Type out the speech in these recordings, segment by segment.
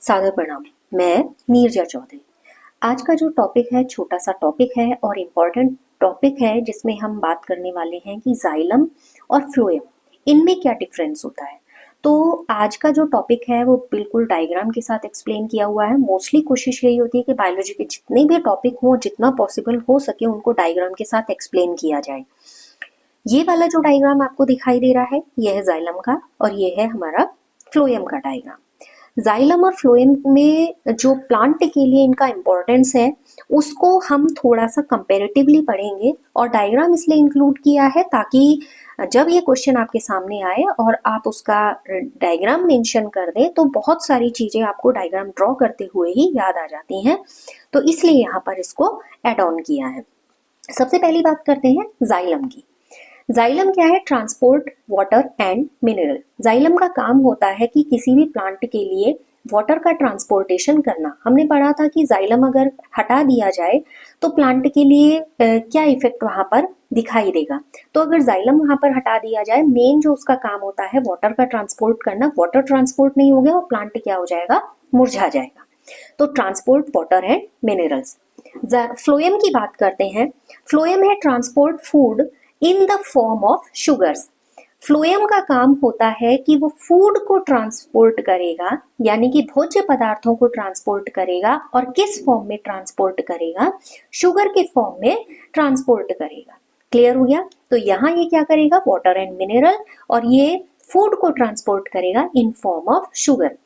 सादर प्रणाम। मैं नीरजा चौधरी। आज का जो टॉपिक है छोटा सा टॉपिक है और इम्पॉर्टेंट टॉपिक है, जिसमें हम बात करने वाले हैं कि जाइलम और फ्लोएम इनमें क्या डिफरेंस होता है। तो आज का जो टॉपिक है वो बिल्कुल डायग्राम के साथ एक्सप्लेन किया हुआ है। मोस्टली कोशिश यही होती है कि बायोलॉजी के जितने भी टॉपिक हो, जितना पॉसिबल हो सके उनको डायग्राम के साथ एक्सप्लेन किया जाए। ये वाला जो डायग्राम आपको दिखाई दे रहा है यह है जाइलम का और ये है हमारा फ्लोएम का डायग्राम। जाइलम और फ्लोएम में जो प्लांट के लिए इनका इम्पोर्टेंस है उसको हम थोड़ा सा कंपैरेटिवली पढ़ेंगे और डायग्राम इसलिए इंक्लूड किया है ताकि जब ये क्वेश्चन आपके सामने आए और आप उसका डायग्राम मेंशन कर दें तो बहुत सारी चीजें आपको डायग्राम ड्रॉ करते हुए ही याद आ जाती हैं। तो इसलिए यहाँ पर इसको एड ऑन किया है। सबसे पहली बात करते हैं जाइलम की। जाइलम क्या है? Transport water and mineral. Xylem का काम होता है कि किसी भी प्लांट के लिए वाटर का ट्रांसपोर्टेशन करना। हमने पढ़ा था कि जाइलम अगर हटा दिया जाए तो प्लांट के लिए क्या इफेक्ट वहां पर दिखाई देगा। तो अगर जाइलम वहां पर हटा दिया जाए, मेन जो उसका काम होता है वाटर का ट्रांसपोर्ट करना, वाटर ट्रांसपोर्ट नहीं हो गया और प्लांट क्या हो जाएगा? मुरझा जाएगा। तो transport water and minerals. Phloem की बात करते हैं। फ्लोएम है transport food in the form of sugars. Phloem का काम होता है कि वो फूड को ट्रांसपोर्ट करेगा, यानी कि भोज्य पदार्थों को ट्रांसपोर्ट करेगा। और किस फॉर्म में ट्रांसपोर्ट करेगा? शुगर के फॉर्म में ट्रांसपोर्ट करेगा। क्लियर हो गया? तो यहाँ ये क्या करेगा? वाटर एंड मिनरल, और ये फूड को ट्रांसपोर्ट करेगा इन फॉर्म ऑफ शुगर।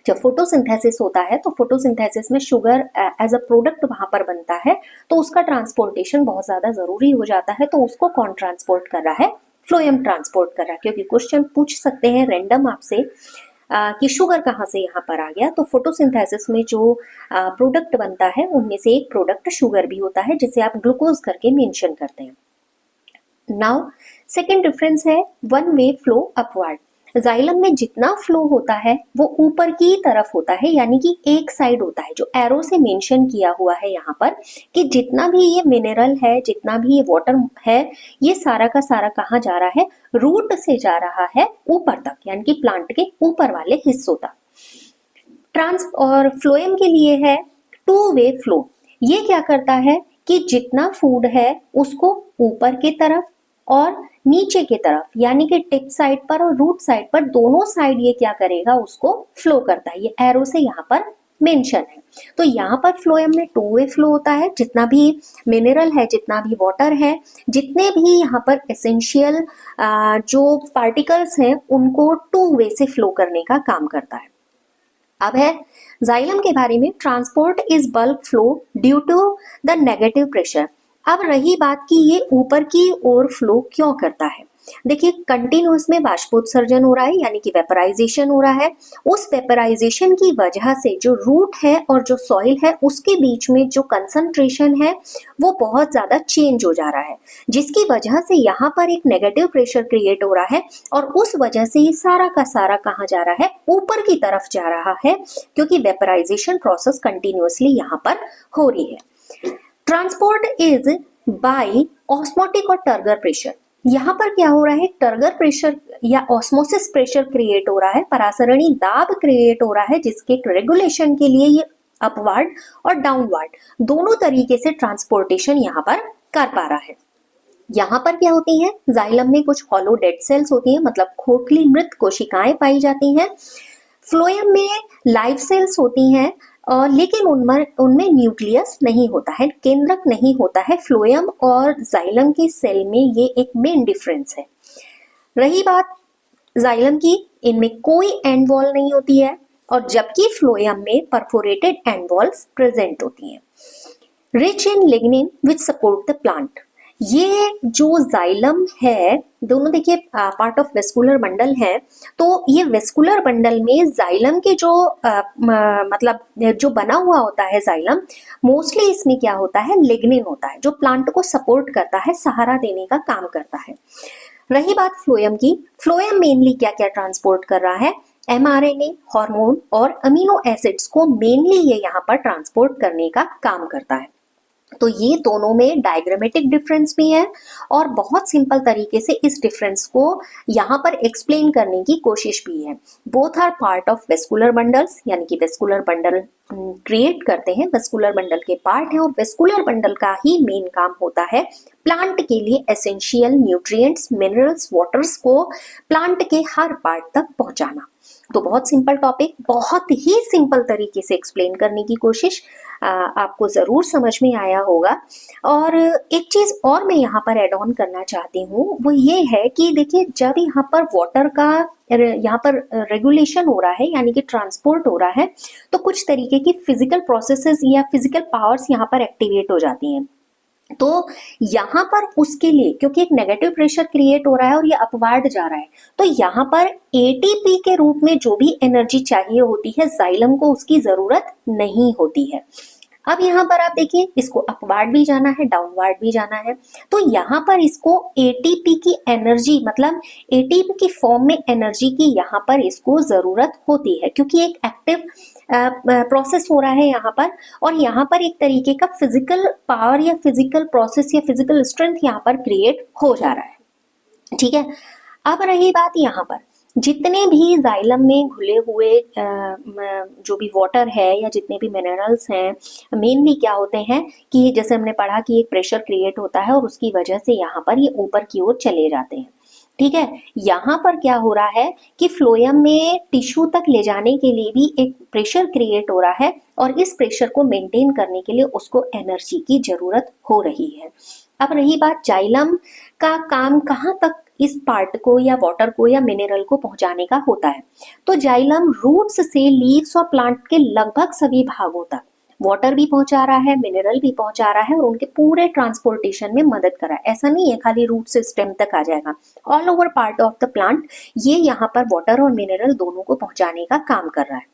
जब फोटोसिंथेसिस होता है तो फोटोसिंथेसिस में शुगर एज अ प्रोडक्ट वहां पर बनता है, तो उसका ट्रांसपोर्टेशन बहुत ज्यादा जरूरी हो जाता है। तो उसको कौन ट्रांसपोर्ट कर रहा है? फ्लोएम ट्रांसपोर्ट कर रहा है। क्योंकि क्वेश्चन पूछ सकते हैं रैंडम आपसे कि शुगर कहाँ से यहाँ पर आ गया। तो फोटोसिंथेसिस में जो प्रोडक्ट बनता है उनमें से एक प्रोडक्ट शुगर भी होता है, जिसे आप ग्लूकोज करके मेंशन करते हैं। नाउ सेकेंड डिफरेंस है one way flow upward. Xylem में जितना फ्लो होता है वो ऊपर की तरफ होता है, यानी कि एक साइड होता है, जो एरो से मेंशन किया हुआ है यहाँ पर कि जितना भी ये मिनरल है, जितना भी ये वाटर है, ये सारा का सारा कहाँ जा रहा है? रूट से जा रहा है ऊपर तक, यानी कि प्लांट के ऊपर वाले हिस्सों तक। ट्रांस और फ्लोएम के लिए है टू वे फ्लो। ये क्या करता है कि जितना फूड है उसको ऊपर की तरफ और नीचे की तरफ, यानी कि टिप साइड पर और रूट साइड पर, दोनों साइड ये क्या करेगा? उसको फ्लो करता है। ये एरो से यहाँ पर मेंशन है। तो यहाँ पर फ्लोएम में टू वे फ्लो होता है। जितना भी मिनरल है, जितना भी वाटर है, जितने भी यहाँ पर एसेंशियल जो पार्टिकल्स हैं, उनको टू वे से फ्लो करने का काम करता है। अब है जाइलम के बारे में। Transport is bulk flow due to the negative pressure. अब रही बात कि ये ऊपर की ओर फ्लो क्यों करता है। देखिए, कंटिन्यूस में बाष्पोत्सर्जन हो रहा है, यानी कि वेपराइजेशन हो रहा है। उस वेपराइजेशन की वजह से जो रूट है और जो सॉइल है उसके बीच में जो कंसंट्रेशन है वो बहुत ज्यादा चेंज हो जा रहा है, जिसकी वजह से यहाँ पर एक नेगेटिव प्रेशर क्रिएट हो रहा है। और उस वजह से ये सारा का सारा कहाँ जा रहा है? ऊपर की तरफ जा रहा है, क्योंकि वेपराइजेशन प्रोसेस कंटिन्यूसली यहाँ पर हो रही है। ट्रांसपोर्ट इज बाय ऑस्मोटिक और टर्गर प्रेशर। यहाँ पर क्या हो रहा है? टर्गर प्रेशर या ऑस्मोसिस प्रेशर क्रिएट हो रहा है, परासरणी दाब क्रिएट हो रहा है, जिसके रेगुलेशन के लिए ये अपवर्ड और डाउनवर्ड दोनों तरीके से ट्रांसपोर्टेशन यहाँ पर कर पा रहा है। यहाँ पर क्या होती है? जाइलम में कुछ हॉलो डेड सेल्स होती हैं, मतलब खोखली मृत कोशिकाएं पाई जाती हैं। फ्लोएम में लाइव सेल्स होती हैं, लेकिन उनमें न्यूक्लियस नहीं होता है, केंद्रक नहीं होता है। फ्लोएम और जाइलम के सेल में ये एक मेन डिफरेंस है। रही बात जाइलम की, इनमें कोई एंड वॉल नहीं होती है, और जबकि फ्लोएम में परफोरेटेड एंड वॉल्स प्रेजेंट होती हैं। Rich in lignin which support the plant. ये जो जाइलम है, दोनों देखिए पार्ट ऑफ वेस्कुलर बंडल है। तो ये वेस्कुलर बंडल में जाइलम के जो मतलब जो बना हुआ होता है जाइलम, मोस्टली इसमें क्या होता है? लिग्निन होता है, जो प्लांट को सपोर्ट करता है, सहारा देने का काम करता है। रही बात फ्लोएम की, फ्लोएम मेनली क्या क्या ट्रांसपोर्ट कर रहा है? mRNA, हार्मोन और अमीनो एसिड्स को मेनली ये यहाँ पर ट्रांसपोर्ट करने का काम करता है। तो ये दोनों में डायग्रामेटिक डिफरेंस भी है और बहुत सिंपल तरीके से इस डिफरेंस को यहाँ पर एक्सप्लेन करने की कोशिश भी है। Both are part of vascular bundles, यानी कि वेस्कुलर बंडल क्रिएट करते हैं, वेस्कुलर बंडल के पार्ट हैं, और वेस्कुलर बंडल का ही मेन काम होता है प्लांट के लिए एसेंशियल न्यूट्रिएंट्स, मिनरल्स, वाटर्स को प्लांट के हर पार्ट तक पहुंचाना। तो बहुत सिंपल टॉपिक, बहुत ही सिंपल तरीके से एक्सप्लेन करने की कोशिश आपको जरूर समझ में आया होगा। और एक चीज और मैं यहाँ पर एड ऑन करना चाहती हूँ, वो ये है कि देखिए जब यहाँ पर वाटर का यहाँ पर रेगुलेशन हो रहा है, यानी कि ट्रांसपोर्ट हो रहा है, तो कुछ तरीके की फिजिकल प्रोसेसेस या फिजिकल पावर्स यहाँ पर एक्टिवेट हो जाती हैं। तो यहाँ पर उसके लिए, क्योंकि एक नेगेटिव प्रेशर क्रिएट हो रहा है और ये अपवार्ड जा रहा है, तो यहाँ पर एटीपी के रूप में जो भी एनर्जी चाहिए होती है जाइलम को, उसकी जरूरत नहीं होती है। अब यहाँ पर आप देखिए, इसको अपवार्ड भी जाना है, डाउनवार्ड भी जाना है, तो यहाँ पर इसको एटीपी की एनर्जी, मतलब एटीपी की फॉर्म में एनर्जी की यहाँ पर इसको जरूरत होती है, क्योंकि एक एक्टिव प्रोसेस हो रहा है यहाँ पर, और यहाँ पर एक तरीके का फिजिकल पावर या फिजिकल प्रोसेस या फिजिकल स्ट्रेंथ यहाँ पर क्रिएट हो जा रहा है। ठीक है, अब रही बात यहाँ पर जितने भी जाइलम में घुले हुए जो भी वाटर है या जितने भी मिनरल्स हैं, मेनली क्या होते हैं कि जैसे हमने पढ़ा कि एक प्रेशर क्रिएट होता है और उसकी वजह से यहाँ पर ये ऊपर की ओर चले जाते हैं। ठीक है, यहाँ पर क्या हो रहा है कि फ्लोएम में टिश्यू तक ले जाने के लिए भी एक प्रेशर क्रिएट हो रहा है, और इस प्रेशर को मेंटेन करने के लिए उसको एनर्जी की जरूरत हो रही है। अब रही बात जाइलम का काम कहाँ तक इस पार्ट को या वाटर को या मिनरल को पहुंचाने का होता है, तो जाइलम रूट्स से लीव्स और प्लांट के लगभग सभी भागों तक वाटर भी पहुंचा रहा है, मिनरल भी पहुंचा रहा है, और उनके पूरे ट्रांसपोर्टेशन में मदद कर रहा है। ऐसा नहीं है खाली रूट से स्टेम तक आ जाएगा, all over part of the plant ये यहाँ पर वाटर और मिनरल दोनों को पहुंचाने का काम कर रहा है।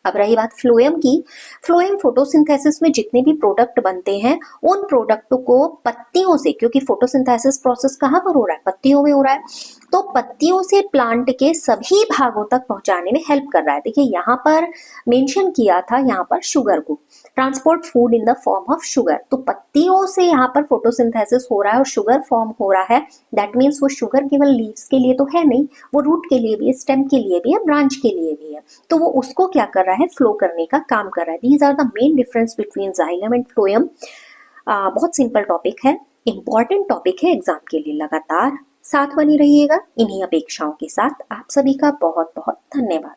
अब रही बात फ्लोएम की, फ्लोएम फोटोसिंथेसिस में जितने भी प्रोडक्ट बनते हैं उन प्रोडक्ट को पत्तियों से, क्योंकि फोटोसिंथेसिस प्रोसेस कहाँ पर हो रहा है, पत्तियों में हो रहा है, तो पत्तियों से प्लांट के सभी भागों तक पहुंचाने में हेल्प कर रहा है। देखिए यहाँ पर मेंशन किया था यहाँ पर शुगर को, transport food in the form of sugar, तो पत्तियों से यहाँ पर फोटोसिंथेसिस हो रहा है और शुगर फॉर्म हो रहा है। दैट मीन्स वो शुगर केवल लीव्स के लिए तो है नहीं, वो रूट के लिए भी है, स्टेम के लिए भी है, ब्रांच के लिए भी है, तो वो उसको क्या कर रहा है, फ्लो करने का काम कर रहा है। These are the main difference between xylem and phloem. बहुत सिंपल टॉपिक है, इंपॉर्टेंट टॉपिक है एग्जाम के लिए, लगातार साथ बनी रहिएगा। इन्हीं अपेक्षाओं के साथ आप सभी का बहुत बहुत धन्यवाद।